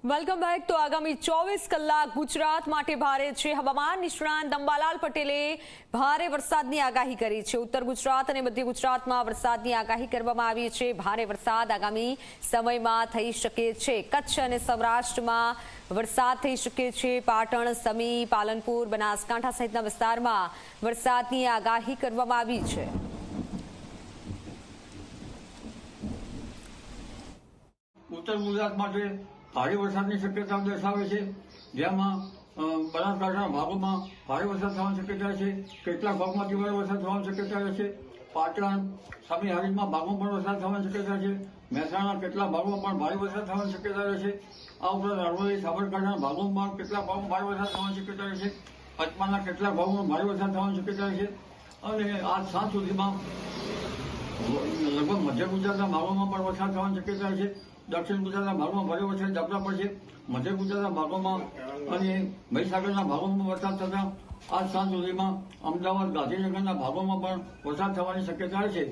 Welcome back. તો આગામી 24 કલાક ગુજરાત માટે ભારે છે। હવામાન નિષ્ણાંત અંબાલાલ પટેલે ભારે વરસાદની આગાહી કરી છે। ઉત્તર ગુજરાત અને મધ્ય ગુજરાતમાં વરસાદની આગાહી કરવામાં આવી છે। ભારે વરસાદ આગામી સમયમાં થઈ શકે છે। કચ્છ અને સૌરાષ્ટ્રમાં વરસાદ થઈ શકે છે। પાટણ, સમી, પાલનપુર, બનાસકાંઠા સહિતના વિસ્તારમાં વરસાદની આગાહી કરવામાં આવી છે। ઉત્તર ગુજરાત માટે ભારે વરસાદની શક્યતા દર્શાવે છે, જેમાં બનાસકાંઠાના ભાગોમાં ભારે વરસાદ થવાની શક્યતા છે। કેટલાક ભાગમાં ભારે વરસાદ થવાની શક્યતા રહેશે। પાટણ, સમી હારીજમાં ભાગમાં પણ વરસાદ થવાની શક્યતા છે। મહેસાણા કેટલાક ભાગોમાં પણ ભારે વરસાદ થવાની શક્યતા રહેશે। આ ઉપરાંત અરવલ્લી, સાબરકાંઠાના ભાગોમાં કેટલાક ભાગમાં ભારે વરસાદ થવાની શક્યતા રહેશે। પંચમહાલના કેટલાક ભાગોમાં ભારે વરસાદ થવાની શક્યતા રહેશે। અને આજ સાંજ સુધીમાં લગભગ મધ્ય ગુજરાતના ભાગોમાં પણ વરસાદ થવાની શક્યતા છે। દક્ષિણ ગુજરાતના ભાગમાં ભારે વરસાદ ઝાપટા પડશે। મધ્ય ગુજરાતના ભાગોમાં અને મહીસાગરના ભાગોમાં વરસાદ થતા આજ સાંજ સુધીમાં અમદાવાદ, ગાંધીનગરના ભાગોમાં પણ વરસાદ થવાની શક્યતા છે।